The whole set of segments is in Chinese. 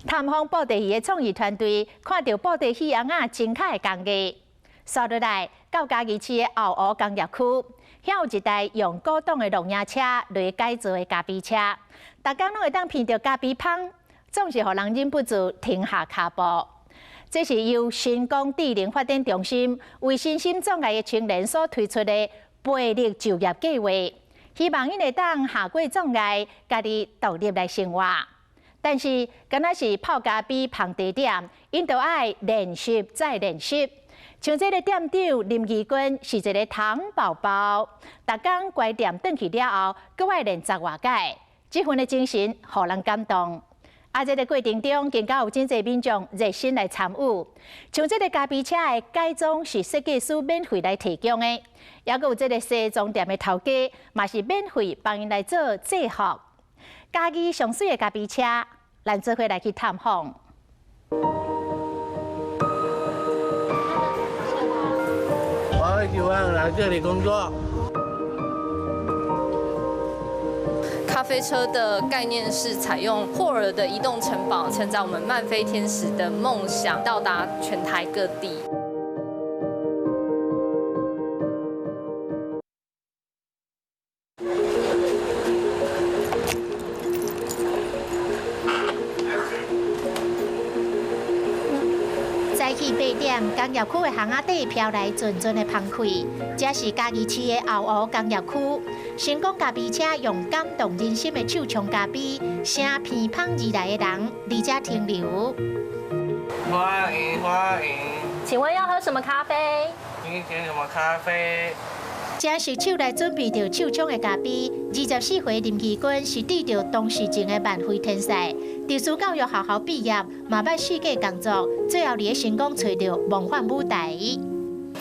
探访布袋戏的创意团队看到布袋戏翁仔精巧的工艺，扫落来到嘉义市的后湖工业区，遐有一台用古董的录影车来改造的咖啡车，大家拢会当闻到咖啡香，总是互人忍不住停下脚步。这是由新光智能发展中心为身心障碍的青年所推出的培力就业计划，希望因会当下过障碍，家己独立来生活。但是，敢若是泡咖啡、捧茶点，因都爱练习再练习。像这个店长林义君是一个糖宝宝，逐工乖店转去了后，搁爱练10外届，这份的精神互人感动。这个过程中，更加有真侪民众热心来参与。像这个咖啡车的改装是设计师免费来提供的，也有这个西装店的头家嘛是免费帮因来做制服。嘉义上水的咖啡车，咱做伙来去探访。我喜欢来这里工作。咖啡车的概念是采用霍尔的移动城堡，承载我们慢飞天使的梦想，到达全台各地。早起8点，工业区的巷仔底飘来阵阵的香气，这是嘉义市的后湖工业区。成功咖啡车用感动人心的手冲咖啡，声偏芳而来的人，离家停留。欢迎欢迎，请问要喝什么咖啡？你点什么咖啡？这是手来准备着手冲的咖啡。24岁林义君是对着当时前的万岁天才，特殊教育学校毕业，嘛捌世界工作，最后伫成功找到梦幻舞台。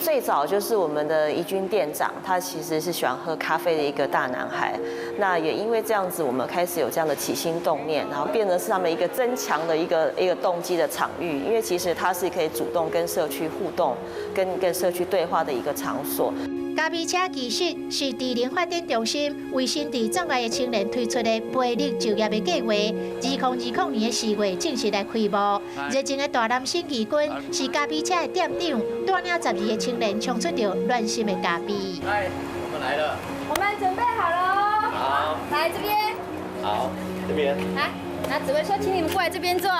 最早就是我们的怡君店长，他其实是喜欢喝咖啡的一个大男孩。那也因为这样子，我们开始有这样的起心动念，然后变得是他们一个增强的一个动机的场域。因为其实它是可以主动跟社区互动、跟社区对话的一个场所。咖啡车其实是智能发展中心为身体障碍的青年推出的培力就业的计划。2020年的4月正式来开幕。热情的大男生义君是咖啡车的店长，带领12个青年冲出着暖心的咖啡。嗨，我们来了。我们准备好了。好。来这边。好，这边。来，那指挥说，请你们过来这边坐。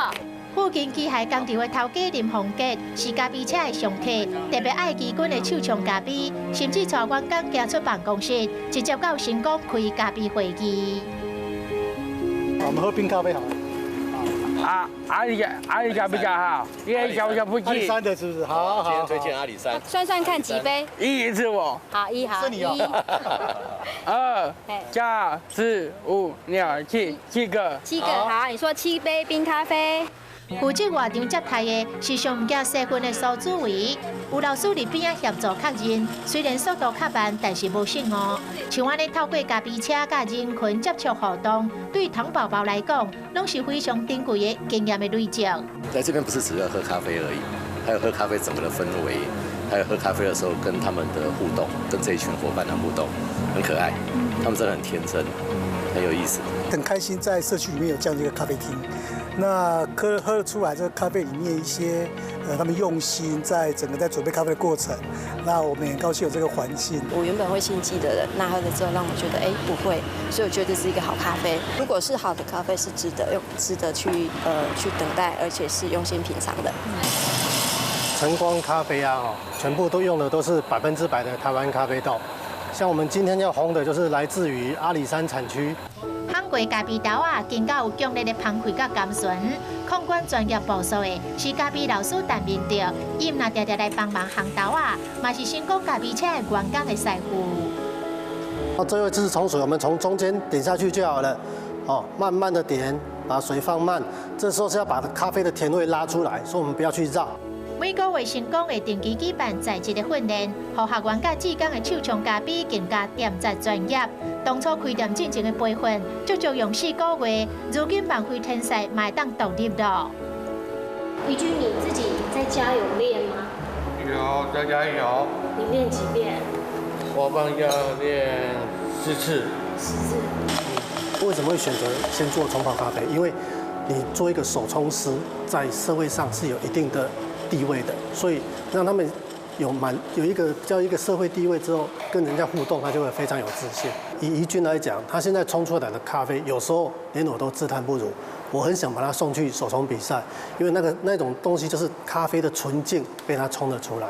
附近机械工厂的头家林宏杰是咖啡车的常客，特别爱义君的手冲咖啡，甚至带员工行出办公室，直接到成功开咖啡会议。我们喝冰咖啡好了。阿里咖啡加好，因为小不阿里山的是不是？好。今天推荐阿里山。算算看几杯？1是我。好，1好。是你哦。2加4、5、6、7个。7个，好，你说7杯冰咖啡。负责外场接待的是上届社群的苏主委，有老师伫边仔协助确认，虽然速度较慢，但是无失误。像安尼透过咖啡车甲人群接触互动，对糖宝宝来讲，拢是非常珍贵的经验的累积。在这边不是只有喝咖啡而已，还有喝咖啡整个的氛围，还有喝咖啡的时候跟他们的互动，跟这一群伙伴的互动，很可爱，他们真的很天真，很有意思。很开心在社区里面有这样的一个咖啡厅。那喝得出来，这个咖啡里面一些他们用心在整个在准备咖啡的过程。那我们也很高兴有这个环境。我原本会心悸的人，那喝了之后让我觉得不会，所以我觉得这是一个好咖啡。如果是好的咖啡，是值得去等待，而且是用心品尝的。晨光咖啡啊，全部都用的都是100%的台湾咖啡豆。像我们今天要烘的就是来自于阿里山产区。烘过咖啡豆啊，更加有强烈的香气甲甘醇。控管专业步数的是咖啡老师陈明德，伊若常常来帮忙烘豆啊，嘛是成功咖啡车的员工的师傅。最后一次冲水，我们从中间点下去就好了。慢慢的点，把水放慢。这时候是要把咖啡的甜味拉出来，所以我们不要去绕。每个月成功会定期举办在职的训练，让学员甲志工的手冲咖啡更加点赞专业。当初开店进前的培训，足足用4个月，如今万岁天赛嘛当独立了。怡君，你自己在家有练吗？有，在家有。你练几遍？我帮要练10次。10次。为什么会选择先做冲泡咖啡？因为你做一个手冲师，在社会上是有一定的地位的，所以让他们有一个社会地位之后，跟人家互动，他就会非常有自信。以怡君来讲，他现在冲出来的咖啡，有时候连我都自叹不如。我很想把他送去手冲比赛，因为那种东西就是咖啡的纯净被他冲了出来。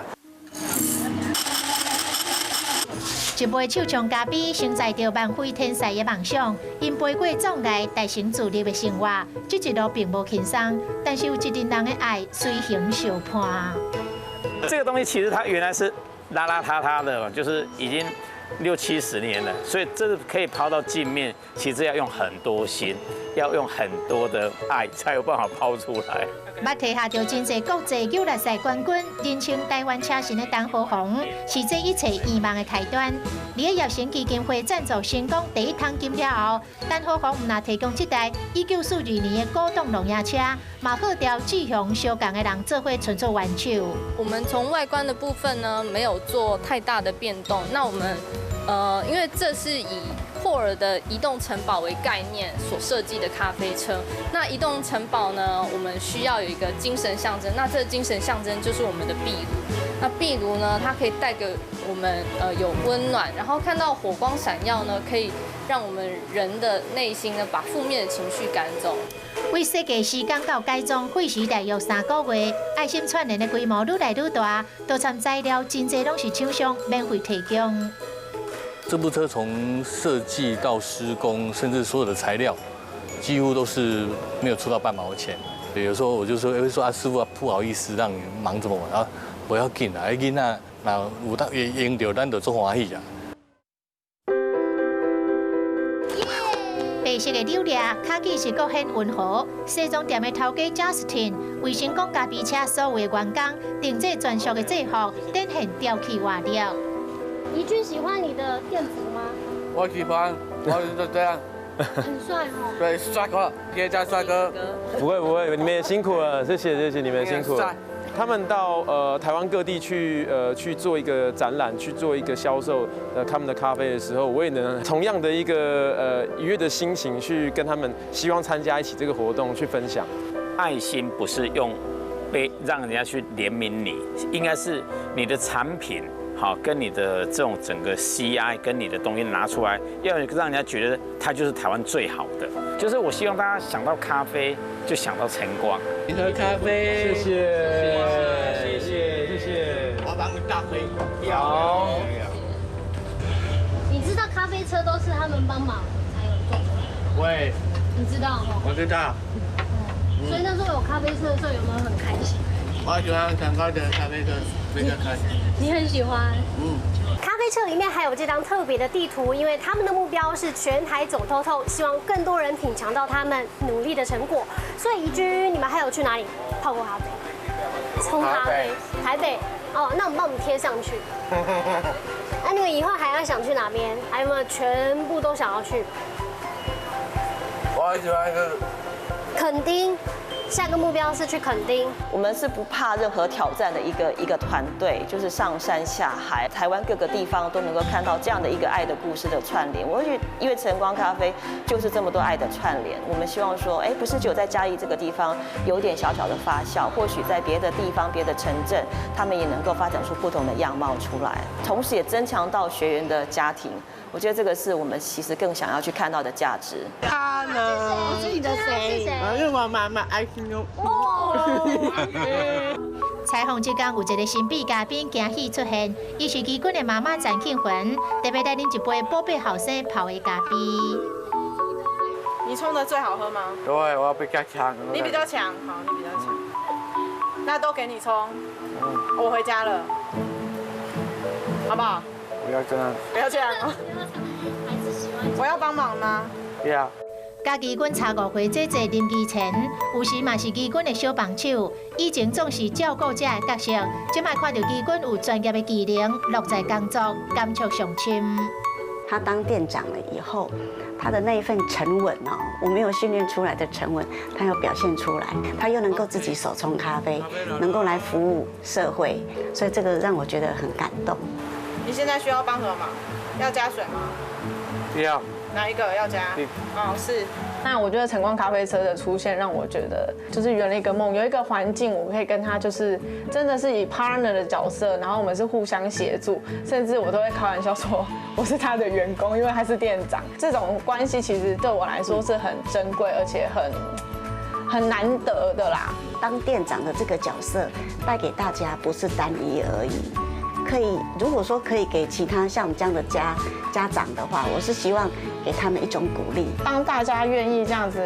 一杯手冲咖啡承载着万飞天赛的梦想，因背过障碍，大成自立的生活。这一路并无轻松，但是有一群人的爱随行相伴。这个东西其实它原来是邋邋遢遢的，就是已经60、70年了，所以这个可以抛到镜面，其实要用很多心，要用很多的爱，才有办法抛出来。捌提下着真侪国际游乐赛冠军，人称台湾车神的陈和宏，是这一切圆梦的开端。在叶城基金会赞助成功第一桶金了后，陈和宏唔但提供这台1942年的古董农业车，嘛号召志向相同的人做伙创作玩手。我们从外观的部分呢，没有做太大的变动。那我们因为这是以霍尔的移动城堡为概念所设计的咖啡车。那移动城堡呢，我们需要有一个精神象征。那这个精神象征就是我们的壁炉。那壁炉呢，它可以带给我们有温暖，然后看到火光闪耀呢，可以让我们人的内心呢把负面的情绪赶走。为设计时间到改装，费时大约3个月，爱心串联的规模愈来愈大，多产材料真侪拢是厂商免费提供。这部车从设计到施工，甚至所有的材料，几乎都是没有出到半毛钱。有时候我就说，会说师傅不好意思让你忙这么晚，然后不要紧啦，囡仔那有当用到，咱就做欢喜啊。白色的溜链，卡其是阁很温和。西装店的头家 Justin 为成功咖啡车所有的员工定制专属的制服，展现雕气活力。怡君喜欢你的店服吗？我喜欢，我就这样。很帅哦。对，帅哥，可以叫帅哥。不会，你们也辛苦了，谢谢你们辛苦了。他们到台湾各地去做一个展览，去做一个销售他们的咖啡的时候，我也能同样的一个愉悦的心情去跟他们，希望参加一起这个活动去分享。爱心不是用被让人家去怜悯你，应该是你的产品好跟你的这种整个 CI 跟你的东西拿出来，要让人家觉得它就是台湾最好的。就是我希望大家想到咖啡就想到晨光。你喝咖啡，谢谢。我帮你大杯。有。你知道咖啡车都是他们帮忙才有做出来的。喂。你知道哦？我知道。所以那时候有咖啡车的时候，有没有很开心？我喜欢陈高的咖啡车，非常开心。你很喜欢？咖啡车里面还有这张特别的地图，因为他们的目标是全台走透透，希望更多人品尝到他们努力的成果。所以怡君，你们还有去哪里泡过咖啡？冲咖啡，台北。哦，那我们帮我们贴上去。那你们以后还要想去哪边？还有没有全部都想要去？我很喜欢一个垦丁。下个目标是去垦丁。我们是不怕任何挑战的一个团队，就是上山下海，台湾各个地方都能够看到这样的一个爱的故事的串联。我觉得，因为晨光咖啡就是这么多爱的串联，我们希望说，不是只有在嘉义这个地方有点小小的发酵，或许在别的地方、别的城镇，他们也能够发展出不同的样貌出来，同时也增强到学员的家庭。我觉得这个是我们其实更想要去看到的价值。Hello， 是你的谁？因为我妈妈爱听哟。采访之间有一个神秘嘉宾惊喜出现，伊是基君的妈妈陈庆云，特别带恁一杯宝贝后生泡的咖啡。你冲的最好喝吗？对，我比较强。你比较强，好，你比较强。那都给你冲，我回家了，好不好？不要这样。不要这样哦。我要帮忙吗？不要。家己阮茶5回姐姐林基前，有时嘛是基君的小帮手，以前总是照顾者的角色，即摆看到基君有专业的技能，乐在工作，感触上深。他当店长了以后，他的那一份沉稳哦，我没有训练出来的沉稳，他要表现出来，他又能够自己手冲咖啡，能够来服务社会，所以这个让我觉得很感动。你现在需要帮什么忙？要加水吗？不要。哪一个要加？是。那我觉得晨光咖啡车的出现，让我觉得就是圆了一个梦，有一个环境，我可以跟他就是真的是以 partner 的角色，然后我们是互相协助，甚至我都会开玩笑说我是他的员工，因为他是店长。这种关系其实对我来说是很珍贵，而且很难得的啦。当店长的这个角色带给大家不是单一而已。可以，如果说可以给其他像我们这样的家长的话，我是希望给他们一种鼓励。当大家愿意这样子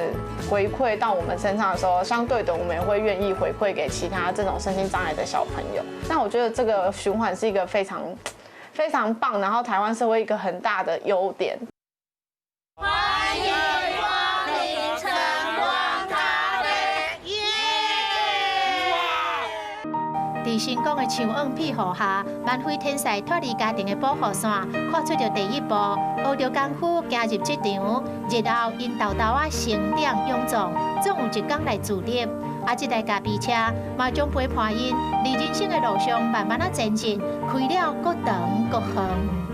回馈到我们身上的时候，相对的我们也会愿意回馈给其他这种身心障碍的小朋友。那我觉得这个循环是一个非常棒，然后台湾社会一个很大的优点。欢迎光临晨光咖啡，耶！在成功的唱恩庇护下，万惠天使脱离家庭的保护伞，跨出着第一步，学着功夫加入职场，日后因豆豆啊成长勇壮，总有一天来自立。啊，这台咖啡车嘛将陪伴因，在人生的路上慢慢啊前进，开了搁长搁远。